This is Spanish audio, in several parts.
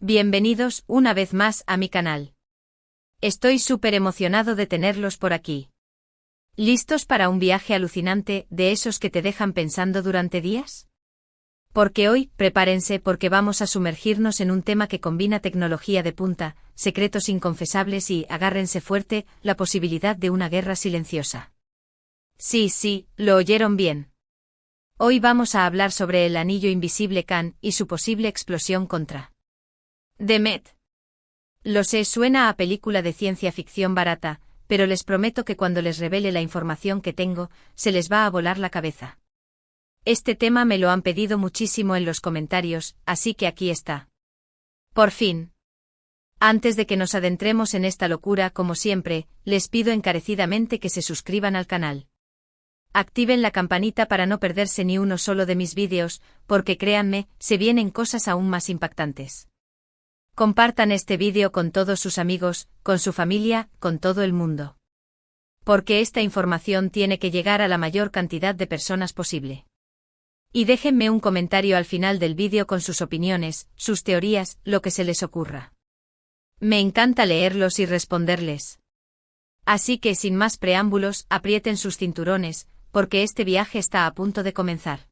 Bienvenidos una vez más a mi canal. Estoy súper emocionado de tenerlos por aquí. ¿Listos para un viaje alucinante, de esos que te dejan pensando durante días? Porque hoy, prepárense porque vamos a sumergirnos en un tema que combina tecnología de punta, secretos inconfesables y, agárrense fuerte, la posibilidad de una guerra silenciosa. Sí, lo oyeron bien. Hoy vamos a hablar sobre el anillo invisible Khan y su posible explosión contra The Met. Lo sé, suena a película de ciencia ficción barata, pero les prometo que cuando les revele la información que tengo, se les va a volar la cabeza. Este tema me lo han pedido muchísimo en los comentarios, así que aquí está. Por fin. Antes de que nos adentremos en esta locura, como siempre, les pido encarecidamente que se suscriban al canal. Activen la campanita para no perderse ni uno solo de mis vídeos, porque créanme, se vienen cosas aún más impactantes. Compartan este vídeo con todos sus amigos, con su familia, con todo el mundo. Porque esta información tiene que llegar a la mayor cantidad de personas posible. Y déjenme un comentario al final del vídeo con sus opiniones, sus teorías, lo que se les ocurra. Me encanta leerlos y responderles. Así que sin más preámbulos, aprieten sus cinturones, porque este viaje está a punto de comenzar.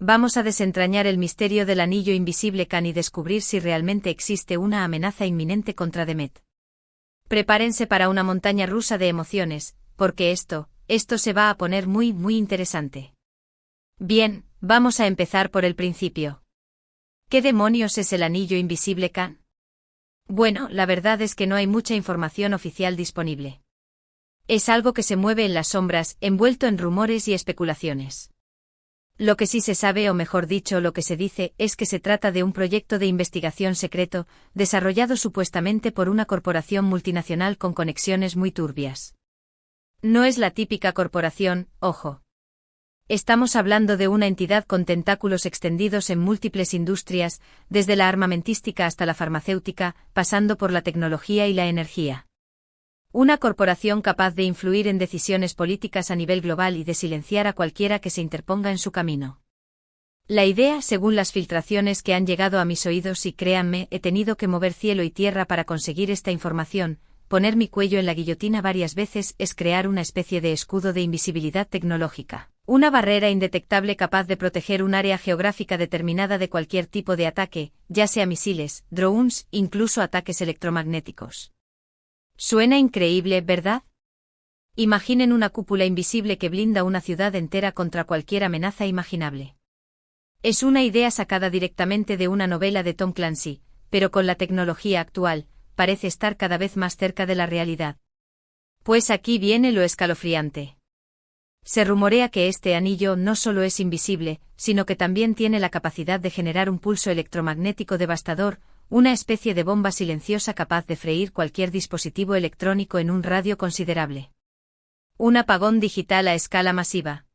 Vamos a desentrañar el misterio del anillo invisible Khan y descubrir si realmente existe una amenaza inminente contra The Met. Prepárense para una montaña rusa de emociones, porque esto se va a poner muy interesante. Bien, vamos a empezar por el principio. ¿Qué demonios es el anillo invisible Khan? Bueno, la verdad es que no hay mucha información oficial disponible. Es algo que se mueve en las sombras, envuelto en rumores y especulaciones. Lo que sí se sabe, o mejor dicho, lo que se dice, es que se trata de un proyecto de investigación secreto, desarrollado supuestamente por una corporación multinacional con conexiones muy turbias. No es la típica corporación, ojo. Estamos hablando de una entidad con tentáculos extendidos en múltiples industrias, desde la armamentística hasta la farmacéutica, pasando por la tecnología y la energía. Una corporación capaz de influir en decisiones políticas a nivel global y de silenciar a cualquiera que se interponga en su camino. La idea, según las filtraciones que han llegado a mis oídos, y créanme, he tenido que mover cielo y tierra para conseguir esta información, poner mi cuello en la guillotina varias veces, es crear una especie de escudo de invisibilidad tecnológica. Una barrera indetectable capaz de proteger un área geográfica determinada de cualquier tipo de ataque, ya sea misiles, drones, incluso ataques electromagnéticos. Suena increíble, ¿verdad? Imaginen una cúpula invisible que blinda una ciudad entera contra cualquier amenaza imaginable. Es una idea sacada directamente de una novela de Tom Clancy, pero con la tecnología actual, parece estar cada vez más cerca de la realidad. Pues aquí viene lo escalofriante. Se rumorea que este anillo no solo es invisible, sino que también tiene la capacidad de generar un pulso electromagnético devastador, una especie de bomba silenciosa capaz de freír cualquier dispositivo electrónico en un radio considerable. Un apagón digital a escala masiva.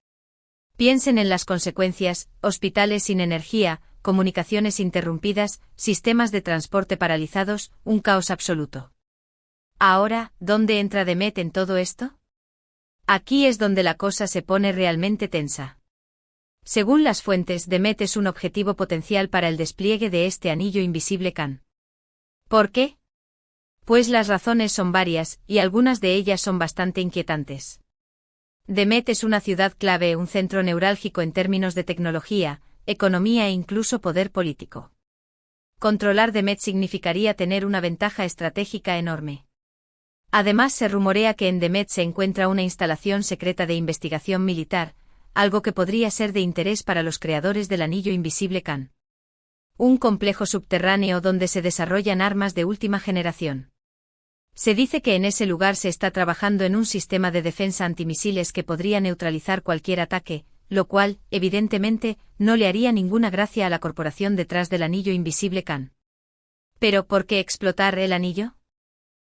Piensen en las consecuencias: hospitales sin energía, comunicaciones interrumpidas, sistemas de transporte paralizados, un caos absoluto. Ahora, ¿dónde entra The Met en todo esto? Aquí es donde la cosa se pone realmente tensa. Según las fuentes, The Met es un objetivo potencial para el despliegue de este anillo invisible Khan. ¿Por qué? Pues las razones son varias, y algunas de ellas son bastante inquietantes. The Met es una ciudad clave, un centro neurálgico en términos de tecnología, economía e incluso poder político. Controlar The Met significaría tener una ventaja estratégica enorme. Además, se rumorea que en The Met se encuentra una instalación secreta de investigación militar, algo que podría ser de interés para los creadores del anillo invisible Khan. Un complejo subterráneo donde se desarrollan armas de última generación. Se dice que en ese lugar se está trabajando en un sistema de defensa antimisiles que podría neutralizar cualquier ataque, lo cual, evidentemente, no le haría ninguna gracia a la corporación detrás del anillo invisible Khan. ¿Pero por qué explotar el anillo?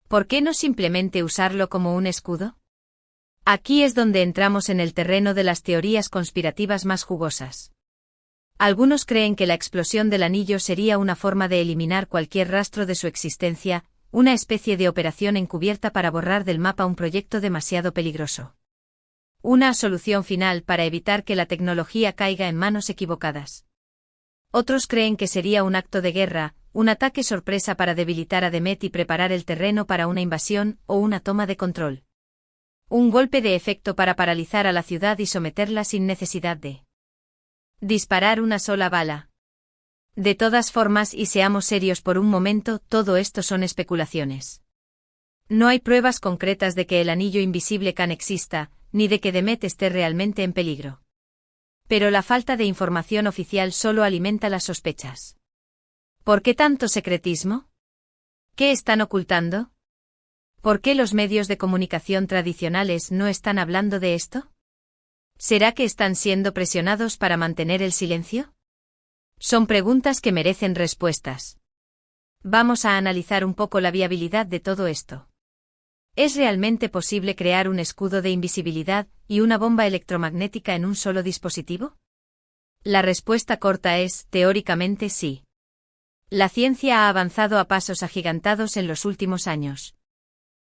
¿Por qué no simplemente usarlo como un escudo? Aquí es donde entramos en el terreno de las teorías conspirativas más jugosas. Algunos creen que la explosión del anillo sería una forma de eliminar cualquier rastro de su existencia, una especie de operación encubierta para borrar del mapa un proyecto demasiado peligroso. Una solución final para evitar que la tecnología caiga en manos equivocadas. Otros creen que sería un acto de guerra, un ataque sorpresa para debilitar a Demet y preparar el terreno para una invasión o una toma de control. Un golpe de efecto para paralizar a la ciudad y someterla sin necesidad de disparar una sola bala. De todas formas, y seamos serios por un momento, todo esto son especulaciones. No hay pruebas concretas de que el anillo invisible Khan exista, ni de que Demet esté realmente en peligro. Pero la falta de información oficial solo alimenta las sospechas. ¿Por qué tanto secretismo? ¿Qué están ocultando? ¿Por qué los medios de comunicación tradicionales no están hablando de esto? ¿Será que están siendo presionados para mantener el silencio? Son preguntas que merecen respuestas. Vamos a analizar un poco la viabilidad de todo esto. ¿Es realmente posible crear un escudo de invisibilidad y una bomba electromagnética en un solo dispositivo? La respuesta corta es, teóricamente sí. La ciencia ha avanzado a pasos agigantados en los últimos años.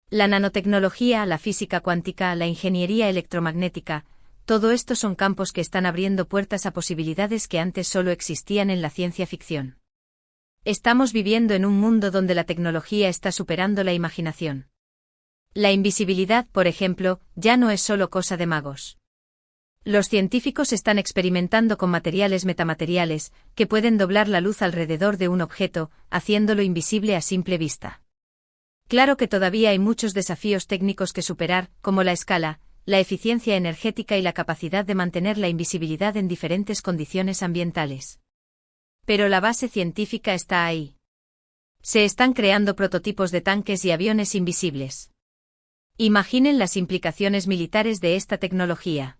La nanotecnología, la física cuántica, la ingeniería electromagnética, todo esto son campos que están abriendo puertas a posibilidades que antes solo existían en la ciencia ficción. Estamos viviendo en un mundo donde la tecnología está superando la imaginación. La invisibilidad, por ejemplo, ya no es solo cosa de magos. Los científicos están experimentando con materiales metamateriales, que pueden doblar la luz alrededor de un objeto, haciéndolo invisible a simple vista. Claro que todavía hay muchos desafíos técnicos que superar, como la escala, la eficiencia energética y la capacidad de mantener la invisibilidad en diferentes condiciones ambientales. Pero la base científica está ahí. Se están creando prototipos de tanques y aviones invisibles. Imaginen las implicaciones militares de esta tecnología.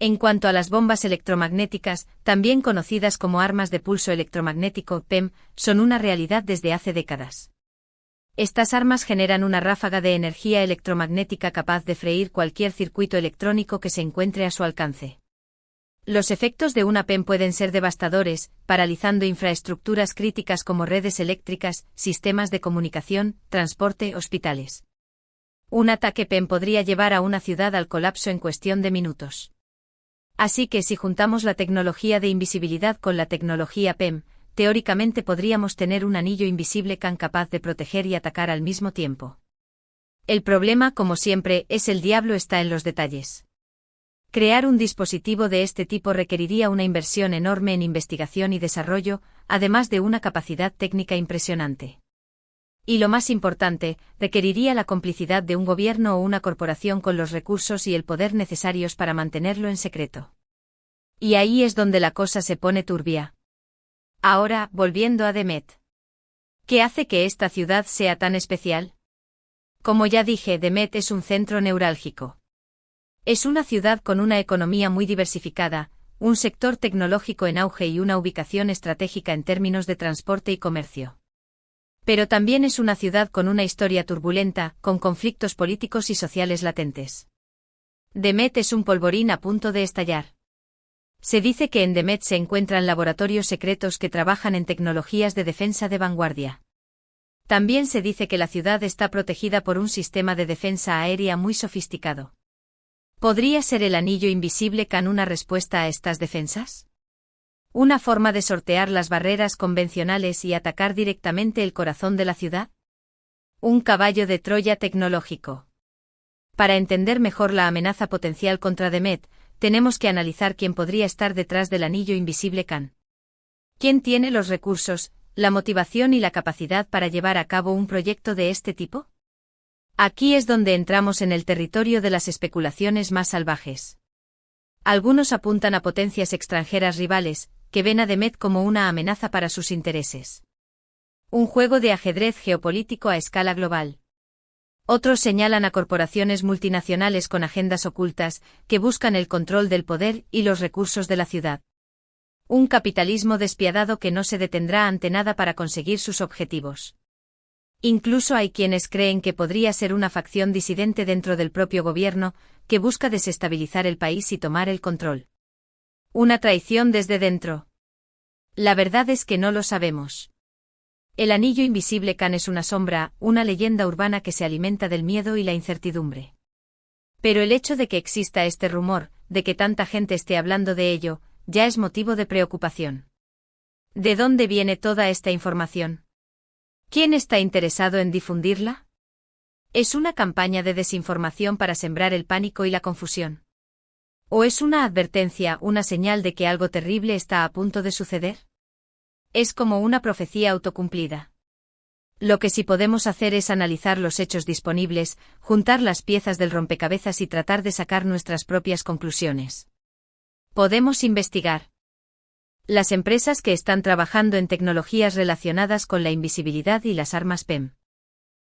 En cuanto a las bombas electromagnéticas, también conocidas como armas de pulso electromagnético, PEM, son una realidad desde hace décadas. Estas armas generan una ráfaga de energía electromagnética capaz de freír cualquier circuito electrónico que se encuentre a su alcance. Los efectos de una PEM pueden ser devastadores, paralizando infraestructuras críticas como redes eléctricas, sistemas de comunicación, transporte, hospitales. Un ataque PEM podría llevar a una ciudad al colapso en cuestión de minutos. Así que si juntamos la tecnología de invisibilidad con la tecnología PEM, teóricamente podríamos tener un anillo invisible Khan capaz de proteger y atacar al mismo tiempo. El problema, como siempre, es el diablo está en los detalles. Crear un dispositivo de este tipo requeriría una inversión enorme en investigación y desarrollo, además de una capacidad técnica impresionante. Y lo más importante, requeriría la complicidad de un gobierno o una corporación con los recursos y el poder necesarios para mantenerlo en secreto. Y ahí es donde la cosa se pone turbia. Ahora, volviendo a Demet. ¿Qué hace que esta ciudad sea tan especial? Como ya dije, Demet es un centro neurálgico. Es una ciudad con una economía muy diversificada, un sector tecnológico en auge y una ubicación estratégica en términos de transporte y comercio. Pero también es una ciudad con una historia turbulenta, con conflictos políticos y sociales latentes. Demet es un polvorín a punto de estallar. Se dice que en Demet se encuentran laboratorios secretos que trabajan en tecnologías de defensa de vanguardia. También se dice que la ciudad está protegida por un sistema de defensa aérea muy sofisticado. ¿Podría ser el anillo invisible Khan una respuesta a estas defensas? ¿Una forma de sortear las barreras convencionales y atacar directamente el corazón de la ciudad? Un caballo de Troya tecnológico. Para entender mejor la amenaza potencial contra Demet, tenemos que analizar quién podría estar detrás del anillo invisible Khan. ¿Quién tiene los recursos, la motivación y la capacidad para llevar a cabo un proyecto de este tipo? Aquí es donde entramos en el territorio de las especulaciones más salvajes. Algunos apuntan a potencias extranjeras rivales, que ven a Demet como una amenaza para sus intereses. Un juego de ajedrez geopolítico a escala global. Otros señalan a corporaciones multinacionales con agendas ocultas, que buscan el control del poder y los recursos de la ciudad. Un capitalismo despiadado que no se detendrá ante nada para conseguir sus objetivos. Incluso hay quienes creen que podría ser una facción disidente dentro del propio gobierno, que busca desestabilizar el país y tomar el control. Una traición desde dentro. La verdad es que no lo sabemos. El anillo invisible Khan es una sombra, una leyenda urbana que se alimenta del miedo y la incertidumbre. Pero el hecho de que exista este rumor, de que tanta gente esté hablando de ello, ya es motivo de preocupación. ¿De dónde viene toda esta información? ¿Quién está interesado en difundirla? ¿Es una campaña de desinformación para sembrar el pánico y la confusión? ¿O es una advertencia, una señal de que algo terrible está a punto de suceder? Es como una profecía autocumplida. Lo que sí podemos hacer es analizar los hechos disponibles, juntar las piezas del rompecabezas y tratar de sacar nuestras propias conclusiones. Podemos investigar las empresas que están trabajando en tecnologías relacionadas con la invisibilidad y las armas PEM.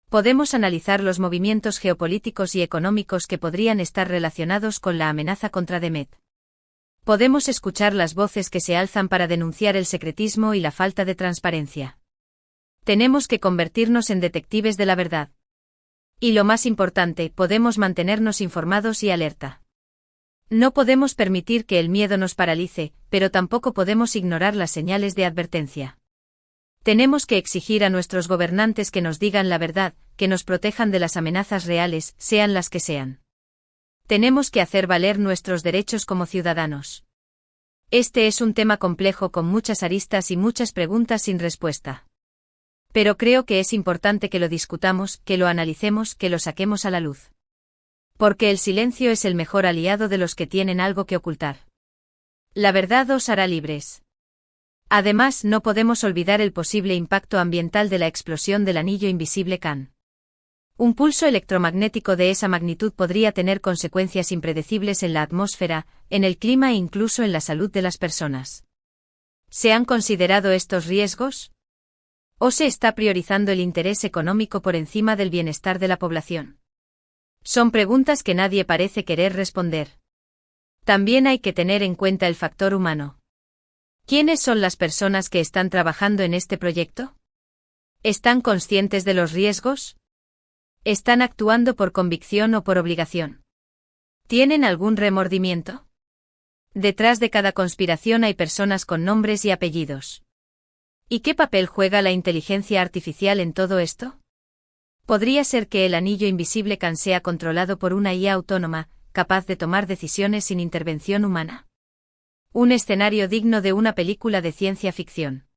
Podemos analizar los movimientos geopolíticos y económicos que podrían estar relacionados con la amenaza contra Demet. Podemos escuchar las voces que se alzan para denunciar el secretismo y la falta de transparencia. Tenemos que convertirnos en detectives de la verdad. Y lo más importante, podemos mantenernos informados y alerta. No podemos permitir que el miedo nos paralice, pero tampoco podemos ignorar las señales de advertencia. Tenemos que exigir a nuestros gobernantes que nos digan la verdad, que nos protejan de las amenazas reales, sean las que sean. Tenemos que hacer valer nuestros derechos como ciudadanos. Este es un tema complejo con muchas aristas y muchas preguntas sin respuesta. Pero creo que es importante que lo discutamos, que lo analicemos, que lo saquemos a la luz. Porque el silencio es el mejor aliado de los que tienen algo que ocultar. La verdad os hará libres. Además, no podemos olvidar el posible impacto ambiental de la explosión del anillo invisible Can. Un pulso electromagnético de esa magnitud podría tener consecuencias impredecibles en la atmósfera, en el clima e incluso en la salud de las personas. ¿Se han considerado estos riesgos? ¿O se está priorizando el interés económico por encima del bienestar de la población? Son preguntas que nadie parece querer responder. También hay que tener en cuenta el factor humano. ¿Quiénes son las personas que están trabajando en este proyecto? ¿Están conscientes de los riesgos? ¿Están actuando por convicción o por obligación? ¿Tienen algún remordimiento? Detrás de cada conspiración hay personas con nombres y apellidos. ¿Y qué papel juega la inteligencia artificial en todo esto? ¿Podría ser que el anillo invisible Can sea controlado por una IA autónoma, capaz de tomar decisiones sin intervención humana? Un escenario digno de una película de ciencia ficción.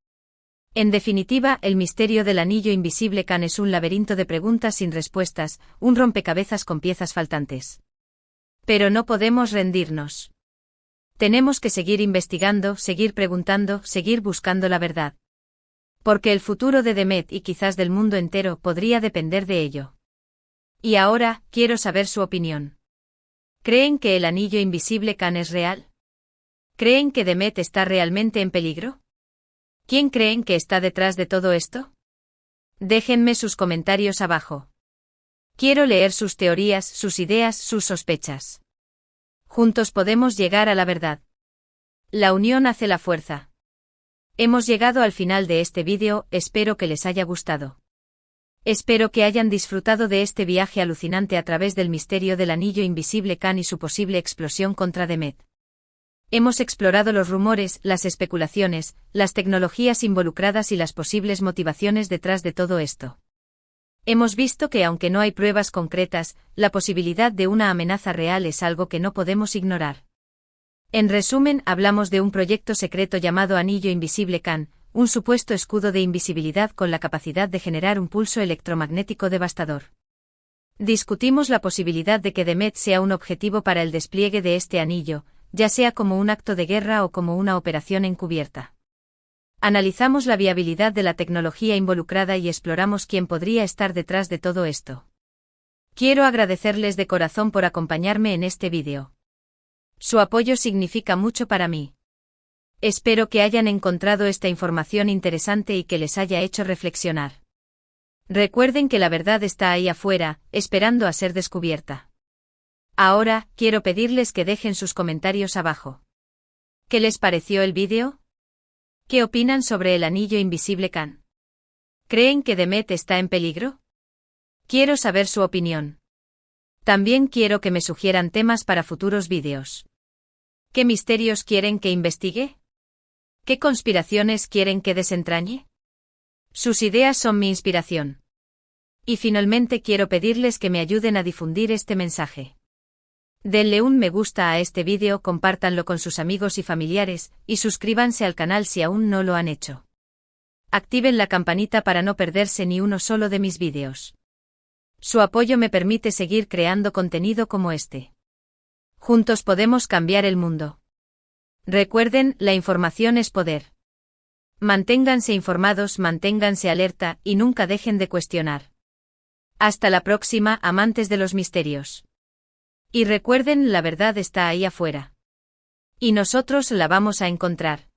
En definitiva, el misterio del anillo invisible Can es un laberinto de preguntas sin respuestas, un rompecabezas con piezas faltantes. Pero no podemos rendirnos. Tenemos que seguir investigando, seguir preguntando, seguir buscando la verdad. Porque el futuro de Demet y quizás del mundo entero podría depender de ello. Y ahora, quiero saber su opinión. ¿Creen que el anillo invisible Can es real? ¿Creen que Demet está realmente en peligro? ¿Quién creen que está detrás de todo esto? Déjenme sus comentarios abajo. Quiero leer sus teorías, sus ideas, sus sospechas. Juntos podemos llegar a la verdad. La unión hace la fuerza. Hemos llegado al final de este vídeo, espero que les haya gustado. Espero que hayan disfrutado de este viaje alucinante a través del misterio del anillo invisible Can y su posible explosión contra Demet. Hemos explorado los rumores, las especulaciones, las tecnologías involucradas y las posibles motivaciones detrás de todo esto. Hemos visto que aunque no hay pruebas concretas, la posibilidad de una amenaza real es algo que no podemos ignorar. En resumen, hablamos de un proyecto secreto llamado Anillo Invisible Can, un supuesto escudo de invisibilidad con la capacidad de generar un pulso electromagnético devastador. Discutimos la posibilidad de que Demet sea un objetivo para el despliegue de este anillo, ya sea como un acto de guerra o como una operación encubierta. Analizamos la viabilidad de la tecnología involucrada y exploramos quién podría estar detrás de todo esto. Quiero agradecerles de corazón por acompañarme en este vídeo. Su apoyo significa mucho para mí. Espero que hayan encontrado esta información interesante y que les haya hecho reflexionar. Recuerden que la verdad está ahí afuera, esperando a ser descubierta. Ahora, quiero pedirles que dejen sus comentarios abajo. ¿Qué les pareció el vídeo? ¿Qué opinan sobre el anillo invisible Can? ¿Creen que Demet está en peligro? Quiero saber su opinión. También quiero que me sugieran temas para futuros vídeos. ¿Qué misterios quieren que investigue? ¿Qué conspiraciones quieren que desentrañe? Sus ideas son mi inspiración. Y finalmente quiero pedirles que me ayuden a difundir este mensaje. Denle un me gusta a este vídeo, compártanlo con sus amigos y familiares, y suscríbanse al canal si aún no lo han hecho. Activen la campanita para no perderse ni uno solo de mis vídeos. Su apoyo me permite seguir creando contenido como este. Juntos podemos cambiar el mundo. Recuerden, la información es poder. Manténganse informados, manténganse alerta, y nunca dejen de cuestionar. Hasta la próxima, amantes de los misterios. Y recuerden, la verdad está ahí afuera. Y nosotros la vamos a encontrar.